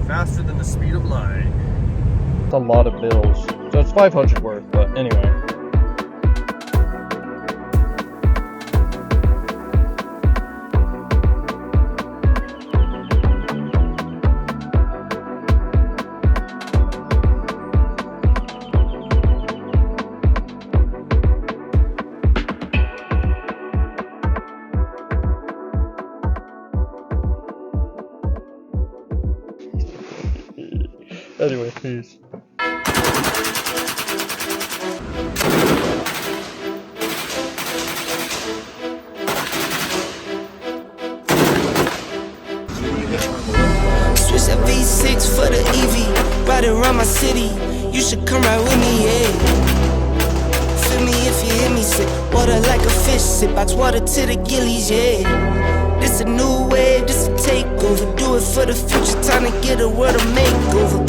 Faster than the speed of light. It's a lot of bills. So it's 500 worth, but anyway. Anyway, peace. Switch that V6 for the EV, ride around my city. You should come ride with me, yeah. Feel me if you hear me sip water like a fish, sip box water to the gillies, yeah. This a new wave, this a takeover. Do it for the future, time to get a world a makeover.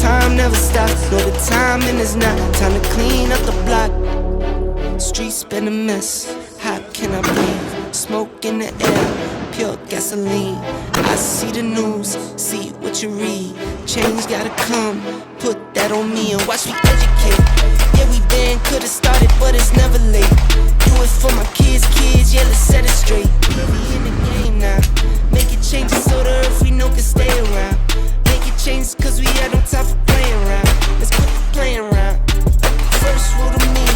Time never stops, no the timing is not. Time to clean up the block. Streets been a mess, how can I breathe? Smoke in the air, pure gasoline. I see the news, see what you read. Change gotta come, put that on me and watch me educate. Yeah, we been, could've started, but it's never late. Do it for my kids, yeah, let's set it straight. We in the game now, make it changes so the earth we know can stay around. Make it changes cause we had no time for playing around. Let's quit the playing around. First rule to me,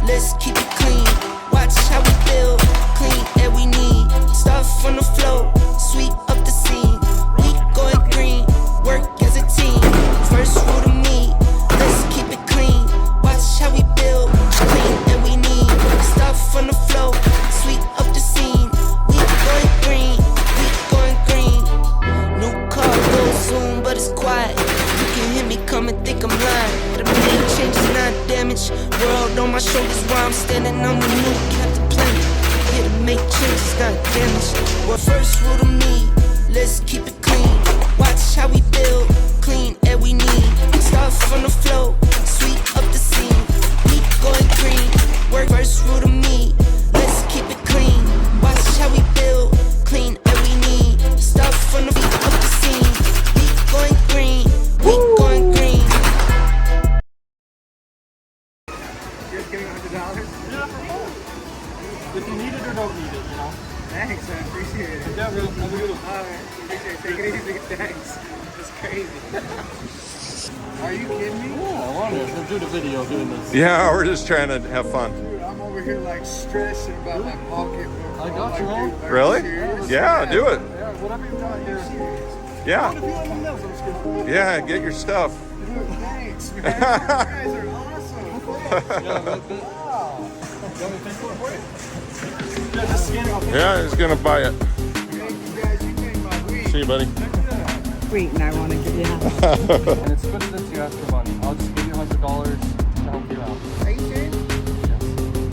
let's keep it clean. Watch how we build, clean air we need. Start from the flow, sweep up the scene. We going green, work as a team. First rule to me, let's keep it clean. Watch how we build, clean air we need. Start from the flow, sweep up the scene. We going green, we going green. New car goes zoom, but it's quiet. You can hear me come and think I'm lying. But the main change is not damage. World on my shoulders while I'm standing on the new Captain Planet. Here to make changes, not damage. Well, first rule to me, let's keep it clean. Watch how we build, clean air we need. Start from the flow, sweep up the scene. We going green, work first rule to me. Let's keep it clean. Watch how we build, clean air we need. Start from the feet up the scene. We going green, we going green. You're just getting $100? If you need it or don't need it, you know. Thanks, man. Appreciate it. Yeah, bro. Have a good one. Alright, appreciate it. Take it easy. Thanks. That's crazy. Are you kidding me? Yeah, I wanted to do the video doing this. Yeah, we're just trying to have fun. Dude, I'm over here like stressing about my pocketbook. I got you, man. Dude, are Really? you serious? Yeah, do it. Yeah, whatever you want here. Yeah. If you want them nails, I'm just kidding. Yeah, get your stuff. Dude, thanks, man. You guys are awesome. Yeah, but you want me to pay for it? Yeah, just scan it. I'll pay Yeah, he's gonna buy it. Thank you guys. You made my week. See you, buddy. Sweet, and I want to give you half. And it's good that you ask for money. I'll just give you $100 to help you out. Are you serious? Yes.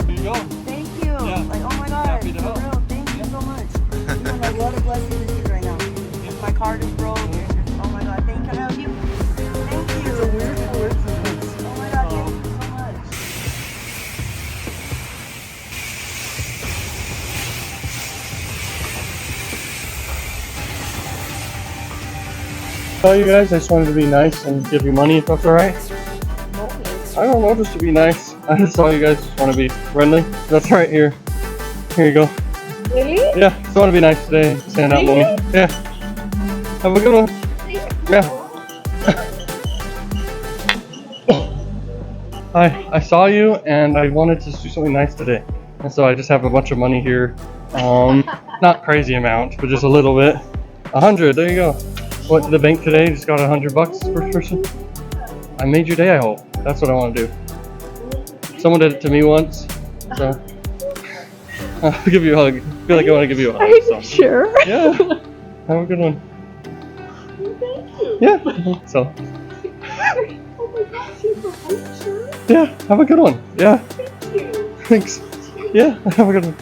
Here you go. Thank you. Yeah. Like, oh my God. Happy to For help. real, thank you so much. You have like, what a blessing to see right now. My card is broke. Oh my God. Can I help you? Thank you. It's a weird coincidence. Oh my God. Thank you so much. Oh, you guys, I just wanted to be nice and give you money if that's alright. I don't know, just to be nice. I just saw you guys just want to be friendly. That's right here. Here you go. Really? Yeah, just want to be nice today. Stand out money. Yeah. Have a good one. Yeah. Hi, I saw you and I wanted to do something nice today. And so I just have a bunch of money here. Not crazy amount, but just a little bit. 100, there you go. Went to the bank today, just got $100 per person. I made your day, I hope. That's what I want to do. Someone did it to me once, so I'll give you a hug. I feel like I want to give you a hug. Are you So. sure? Yeah. Have a good one. Thank you. Yeah. So. Oh my gosh, you're so sure? Yeah. Have a good one. Yeah. Thank you. Thanks. Yeah. Have a good one.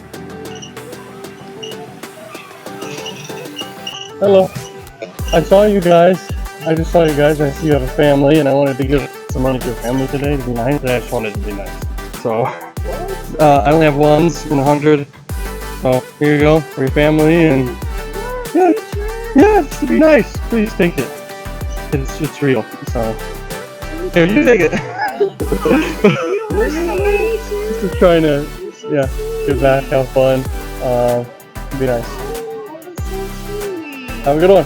Hello. I saw you guys. I just saw you guys. I see you have a family, and I wanted to give some money to your family today to be nice. I just wanted to be nice. So, I only have ones and 100. So here you go for your family, and yeah, just to be nice. Please take it. It's real. So here, you take it. Just trying to, yeah, give back, have fun, be nice. Have a good one.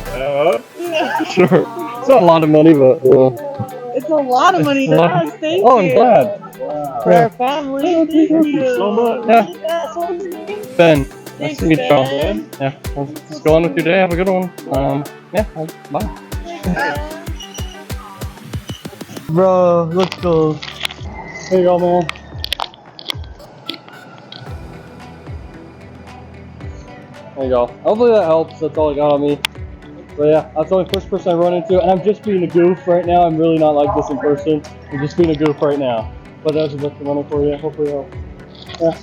Sure. It's not a lot of money, but It's a lot of money to us. Thank oh, you. I'm glad. For our family. Thank you so much. Yeah. Yeah. That's what I'm saying. Ben. Nice Thanks, to meet y'all. Ben. Yeah. Well, just go on with your day. Have a good one. Yeah. Bye. Bro, let's go. Here you go, man. There you go. Hopefully that helps. That's all I got on me. But yeah, that's the only first person I run into, and I'm just being a goof right now. I'm really not like this in person. I'm just being a goof right now. But that was a bit of money for you. Hopefully it'll. Yeah.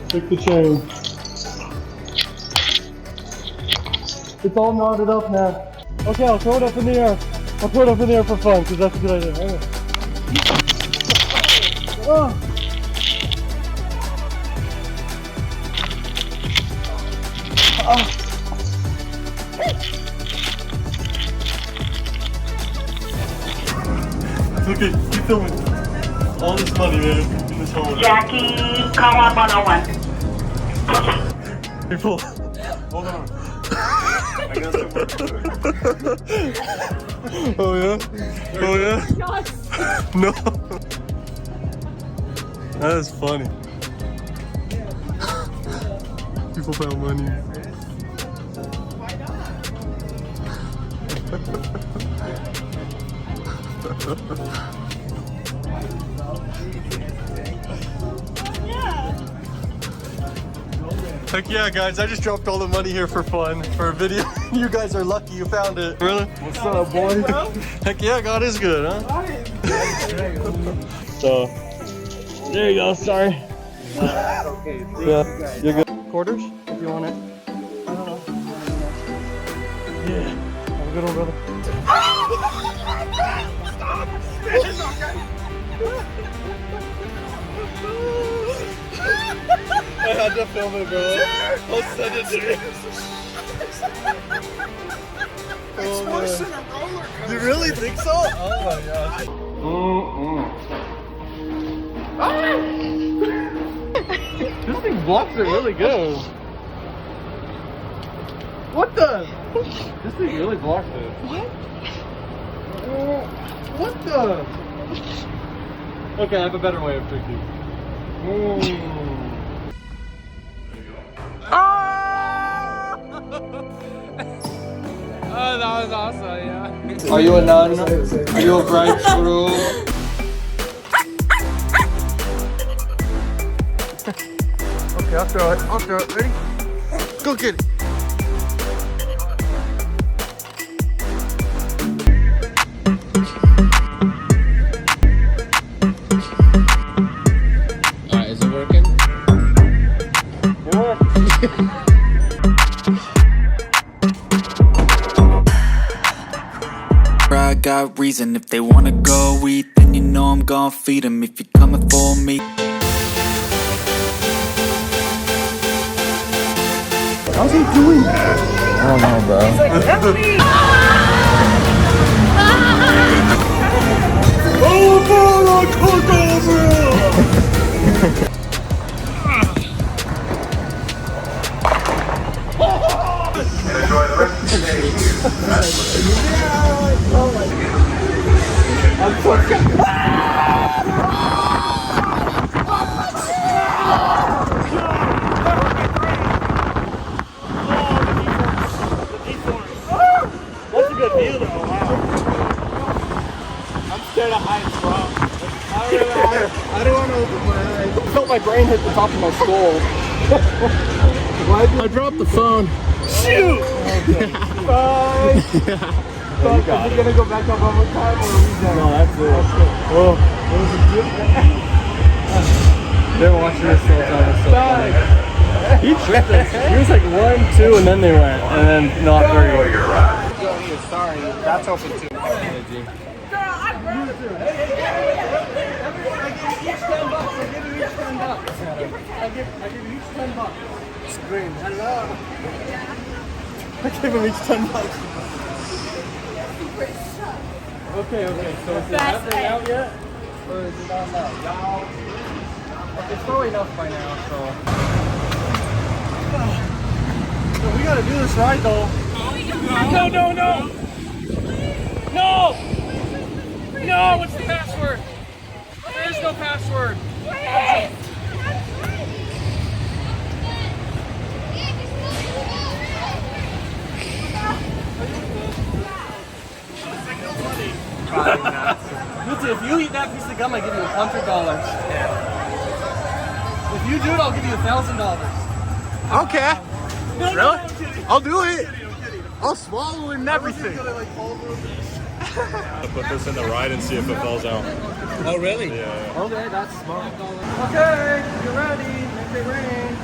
Take the chain. It's all knotted up now. Okay, I'll throw it up in the air. I'll throw it up in the air for fun, because that's a good idea. Hang on. Oh. Okay, keep filming. All this money, man, in this hole. Jackie, call up 101. People, hold on. I got Oh yeah? Oh yeah? No. That is funny. People found money. Heck yeah, guys, I just dropped all the money here for fun, for a video. You guys are lucky you found it. Really? What's up, boy? Heck yeah, God is good, huh? So, there you go, sorry. Okay, thank you Yeah, guys. you're good. Quarters, if you want it. Yeah. Have a good one, brother. I had to film it, bro. I'll send it to you. It's worse than a roller coaster. You really think so? Oh my gosh. This thing blocks it really good. What the? This thing really blocks it. What? What the? Okay, I have a better way of drinking. Oh, that was awesome, yeah. Are you a nun? Are you a bridegroom? Okay, I'll throw it. I'll throw it. Ready? Go get it. Alright, is it working? I got reason. If they wanna go eat, then you know I'm gon' feed them. If you're coming for me, How's he doing that? I don't know, bro. He's like, that's me! Oh, bro, I cooked over! That's a good view, though. Wow. I'm scared of heights, bro. I don't want to open my eyes. I felt my brain hit the top of my skull. I dropped the phone. Shoot! Bye! Is it gonna go back up one more time or are we done? No, that's it. Whoa. They're watching this the whole time. It's so funny. He tripped us. He was like 1, 2, and then they went. And then not very well. Sorry, that's open too. I give you each $10. Scream. Hello. I gave him each $10. Okay, so is it happening out yet? Or is it not now? It's probably enough by now, so we gotta do this right though. No! No! No! What's the password? There is no password. If you eat that piece of gum, I give you $100. If you do it, I'll give you $1,000. Okay. Really? I'll do it. I'll swallow it and everything. I'll put this in the ride and see if it falls out. Oh, really? Yeah. Okay, that's smart. Okay, you're ready. Make it rain.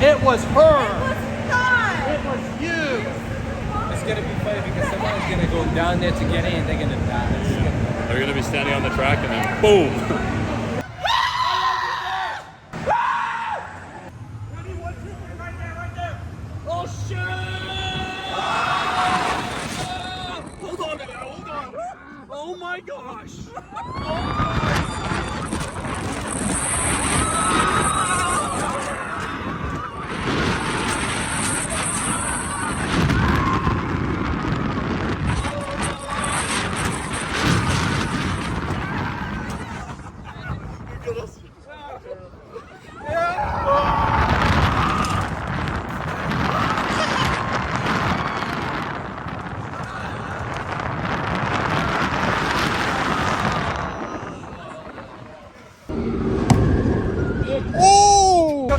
It was her. It was you. It's gonna be funny because someone's gonna go down there to get in and they're gonna die. They're gonna be standing on the track and then boom. Oh shit! Hold on a minute, hold on. Oh my gosh!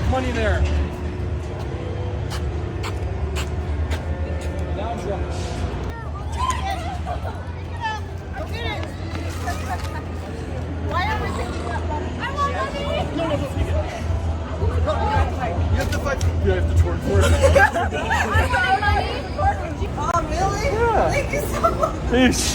money there. Now I'm drunk. Why are we thinking about money? I want money! You have to fight. You have to twerk for it. Oh, really? Yeah. Thank you so much. Peace.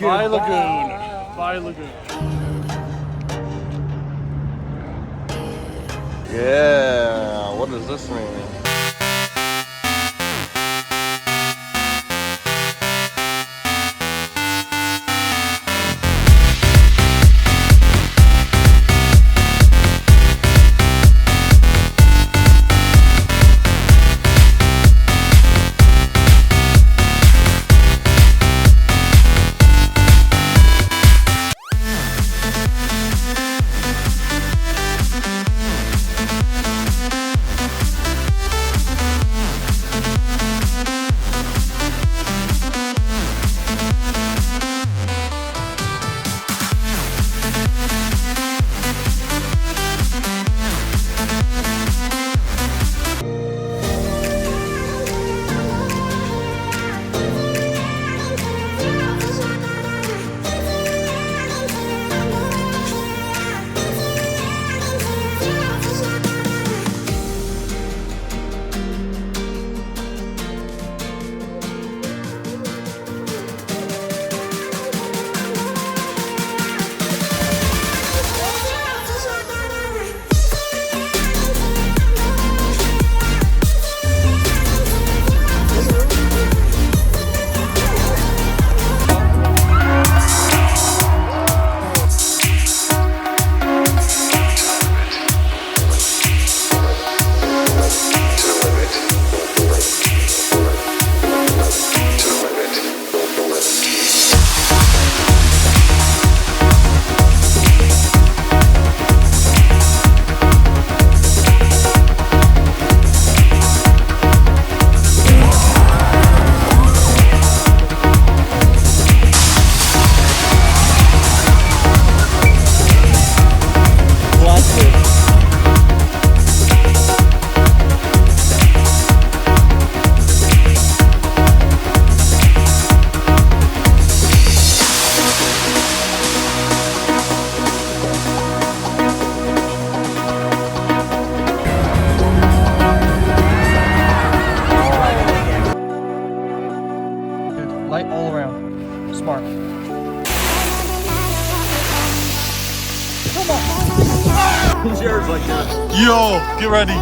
Bye Lagoon. Bye Lagoon. Yeah, what does this mean? Light all around. Smart. Cheers like that. Yo, get ready.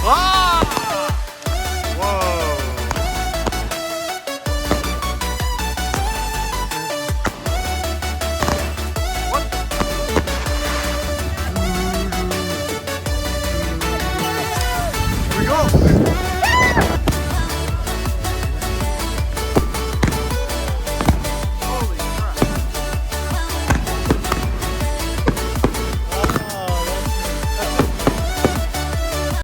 Ah!